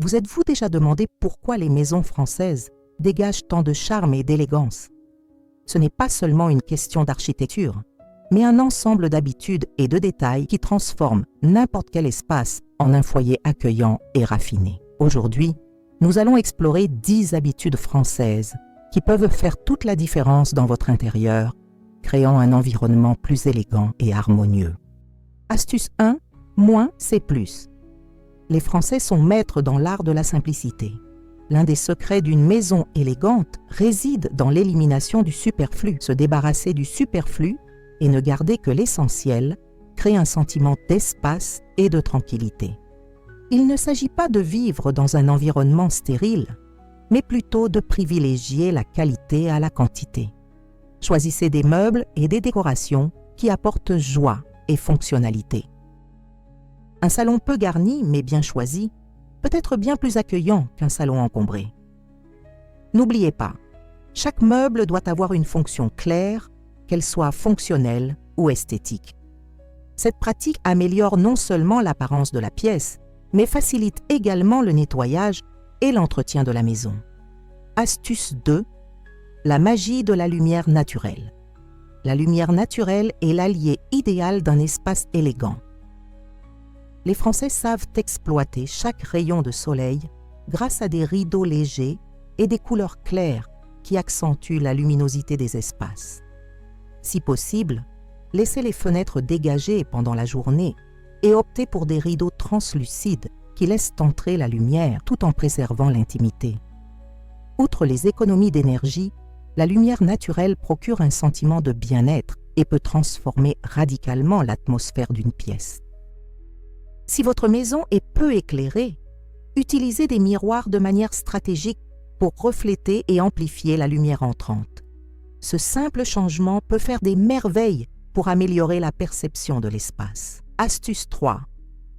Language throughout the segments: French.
Vous êtes-vous déjà demandé pourquoi les maisons françaises dégagent tant de charme et d'élégance? Ce n'est pas seulement une question d'architecture, mais un ensemble d'habitudes et de détails qui transforment n'importe quel espace en un foyer accueillant et raffiné. Aujourd'hui, nous allons explorer 10 habitudes françaises qui peuvent faire toute la différence dans votre intérieur, créant un environnement plus élégant et harmonieux. Astuce 1, moins c'est plus. Les Français sont maîtres dans l'art de la simplicité. L'un des secrets d'une maison élégante réside dans l'élimination du superflu. Se débarrasser du superflu et ne garder que l'essentiel crée un sentiment d'espace et de tranquillité. Il ne s'agit pas de vivre dans un environnement stérile, mais plutôt de privilégier la qualité à la quantité. Choisissez des meubles et des décorations qui apportent joie et fonctionnalité. Un salon peu garni, mais bien choisi, peut être bien plus accueillant qu'un salon encombré. N'oubliez pas, chaque meuble doit avoir une fonction claire, qu'elle soit fonctionnelle ou esthétique. Cette pratique améliore non seulement l'apparence de la pièce, mais facilite également le nettoyage et l'entretien de la maison. Astuce 2. La magie de la lumière naturelle. La lumière naturelle est l'allié idéal d'un espace élégant. Les Français savent exploiter chaque rayon de soleil grâce à des rideaux légers et des couleurs claires qui accentuent la luminosité des espaces. Si possible, laissez les fenêtres dégagées pendant la journée et optez pour des rideaux translucides qui laissent entrer la lumière tout en préservant l'intimité. Outre les économies d'énergie, la lumière naturelle procure un sentiment de bien-être et peut transformer radicalement l'atmosphère d'une pièce. Si votre maison est peu éclairée, utilisez des miroirs de manière stratégique pour refléter et amplifier la lumière entrante. Ce simple changement peut faire des merveilles pour améliorer la perception de l'espace. Astuce 3.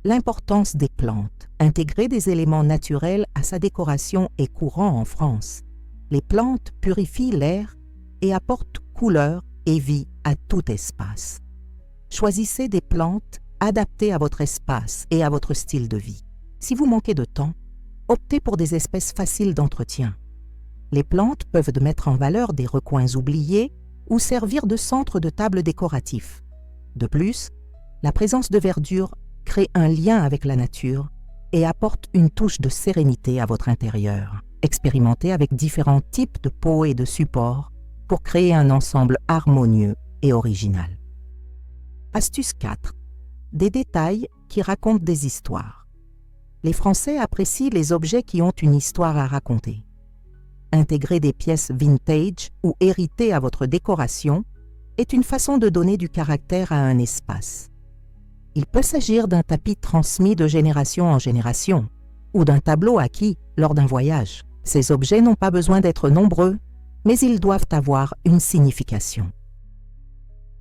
L'importance des plantes. Intégrer des éléments naturels à sa décoration est courant en France. Les plantes purifient l'air et apportent couleur et vie à tout espace. Choisissez des plantes adaptées à votre espace et à votre style de vie. Si vous manquez de temps, optez pour des espèces faciles d'entretien. Les plantes peuvent mettre en valeur des recoins oubliés ou servir de centre de table décoratif. De plus, la présence de verdure crée un lien avec la nature et apporte une touche de sérénité à votre intérieur. Expérimentez avec différents types de pots et de supports pour créer un ensemble harmonieux et original. Astuce 4. Des détails qui racontent des histoires. Les Français apprécient les objets qui ont une histoire à raconter. Intégrer des pièces vintage ou héritées à votre décoration est une façon de donner du caractère à un espace. Il peut s'agir d'un tapis transmis de génération en génération ou d'un tableau acquis lors d'un voyage. Ces objets n'ont pas besoin d'être nombreux, mais ils doivent avoir une signification.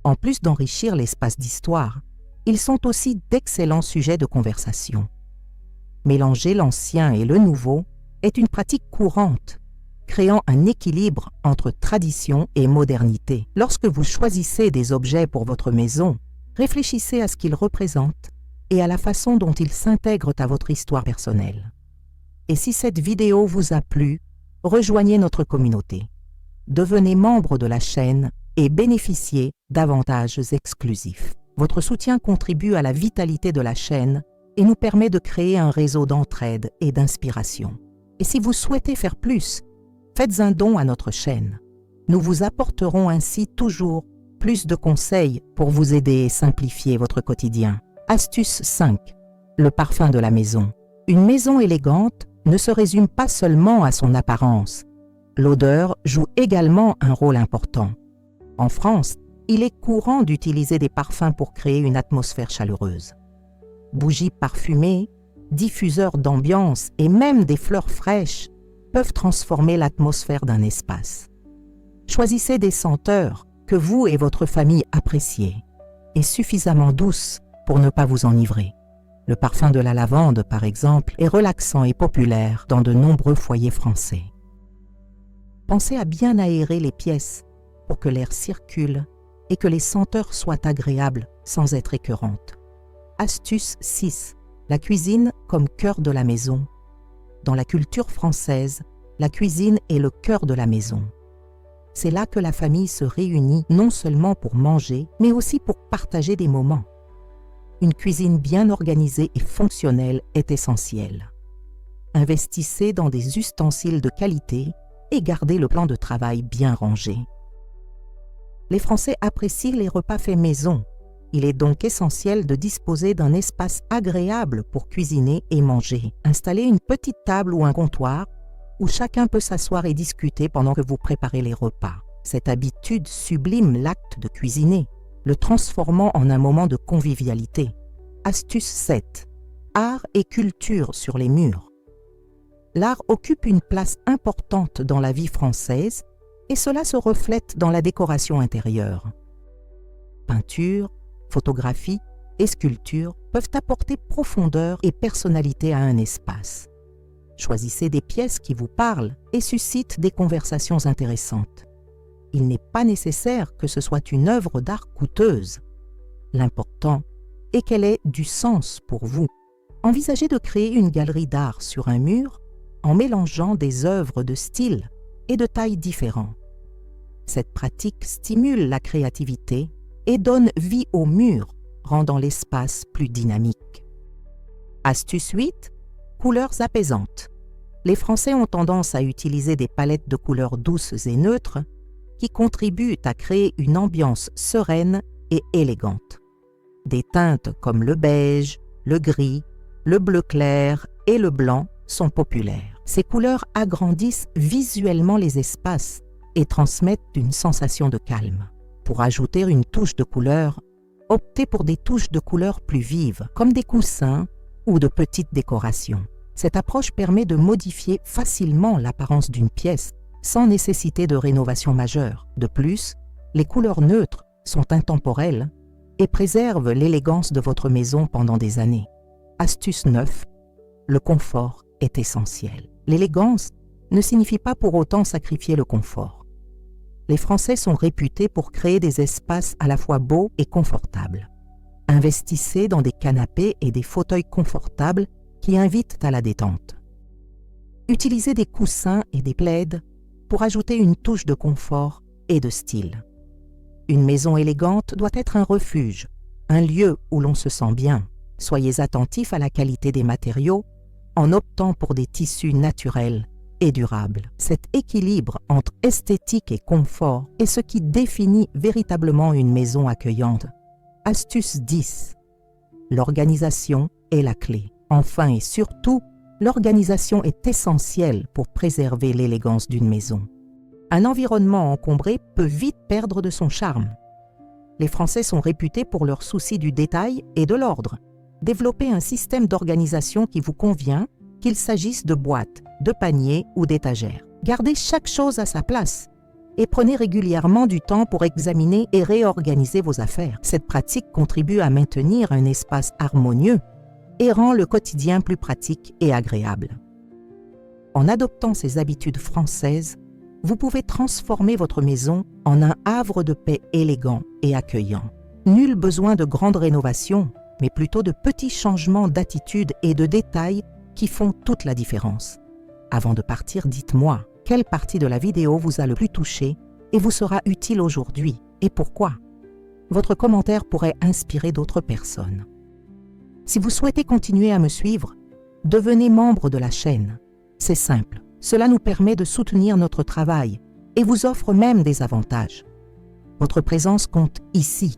En plus d'enrichir l'espace d'histoire, ils sont aussi d'excellents sujets de conversation. Mélanger l'ancien et le nouveau est une pratique courante, créant un équilibre entre tradition et modernité. Lorsque vous choisissez des objets pour votre maison, réfléchissez à ce qu'ils représentent et à la façon dont ils s'intègrent à votre histoire personnelle. Et si cette vidéo vous a plu, rejoignez notre communauté. Devenez membre de la chaîne et bénéficiez d'avantages exclusifs. Votre soutien contribue à la vitalité de la chaîne et nous permet de créer un réseau d'entraide et d'inspiration. Et si vous souhaitez faire plus, faites un don à notre chaîne. Nous vous apporterons ainsi toujours plus de conseils pour vous aider et simplifier votre quotidien. Astuce 5. Le parfum de la maison. Une maison élégante ne se résume pas seulement à son apparence. L'odeur joue également un rôle important. En France, il est courant d'utiliser des parfums pour créer une atmosphère chaleureuse. Bougies parfumées, diffuseurs d'ambiance et même des fleurs fraîches peuvent transformer l'atmosphère d'un espace. Choisissez des senteurs que vous et votre famille appréciez et suffisamment douces pour ne pas vous enivrer. Le parfum de la lavande, par exemple, est relaxant et populaire dans de nombreux foyers français. Pensez à bien aérer les pièces pour que l'air circule et que les senteurs soient agréables sans être écœurantes. Astuce 6. La cuisine comme cœur de la maison. Dans la culture française, la cuisine est le cœur de la maison. C'est là que la famille se réunit non seulement pour manger, mais aussi pour partager des moments. Une cuisine bien organisée et fonctionnelle est essentielle. Investissez dans des ustensiles de qualité et gardez le plan de travail bien rangé. Les Français apprécient les repas faits maison. Il est donc essentiel de disposer d'un espace agréable pour cuisiner et manger. Installez une petite table ou un comptoir où chacun peut s'asseoir et discuter pendant que vous préparez les repas. Cette habitude sublime l'acte de cuisiner, le transformant en un moment de convivialité. Astuce 7. Art et culture sur les murs. L'art occupe une place importante dans la vie française et cela se reflète dans la décoration intérieure. Peinture, photographie et sculpture peuvent apporter profondeur et personnalité à un espace. Choisissez des pièces qui vous parlent et suscitent des conversations intéressantes. Il n'est pas nécessaire que ce soit une œuvre d'art coûteuse. L'important est qu'elle ait du sens pour vous. Envisagez de créer une galerie d'art sur un mur en mélangeant des œuvres de styles et de tailles différents. Cette pratique stimule la créativité et donne vie au mur, rendant l'espace plus dynamique. Astuce 8. Couleurs apaisantes. Les Français ont tendance à utiliser des palettes de couleurs douces et neutres qui contribuent à créer une ambiance sereine et élégante. Des teintes comme le beige, le gris, le bleu clair et le blanc sont populaires. Ces couleurs agrandissent visuellement les espaces et transmettent une sensation de calme. Pour ajouter une touche de couleur, optez pour des touches de couleurs plus vives, comme des coussins ou de petites décorations. Cette approche permet de modifier facilement l'apparence d'une pièce sans nécessité de rénovation majeure. De plus, les couleurs neutres sont intemporelles et préservent l'élégance de votre maison pendant des années. Astuce 9. Le confort est essentiel. L'élégance ne signifie pas pour autant sacrifier le confort. Les Français sont réputés pour créer des espaces à la fois beaux et confortables. Investissez dans des canapés et des fauteuils confortables qui invitent à la détente. Utilisez des coussins et des plaids pour ajouter une touche de confort et de style. Une maison élégante doit être un refuge, un lieu où l'on se sent bien. Soyez attentifs à la qualité des matériaux en optant pour des tissus naturels et durables. Cet équilibre entre esthétique et confort est ce qui définit véritablement une maison accueillante. Astuce 10. L'organisation est la clé. Enfin et surtout, l'organisation est essentielle pour préserver l'élégance d'une maison. Un environnement encombré peut vite perdre de son charme. Les Français sont réputés pour leur souci du détail et de l'ordre. Développez un système d'organisation qui vous convient, qu'il s'agisse de boîtes, de paniers ou d'étagères. Gardez chaque chose à sa place et prenez régulièrement du temps pour examiner et réorganiser vos affaires. Cette pratique contribue à maintenir un espace harmonieux et rend le quotidien plus pratique et agréable. En adoptant ces habitudes françaises, vous pouvez transformer votre maison en un havre de paix élégant et accueillant. Nul besoin de grandes rénovations, mais plutôt de petits changements d'attitude et de détails qui font toute la différence. Avant de partir, dites-moi quelle partie de la vidéo vous a le plus touché et vous sera utile aujourd'hui et pourquoi. Votre commentaire pourrait inspirer d'autres personnes. Si vous souhaitez continuer à me suivre, devenez membre de la chaîne. C'est simple, cela nous permet de soutenir notre travail et vous offre même des avantages. Votre présence compte ici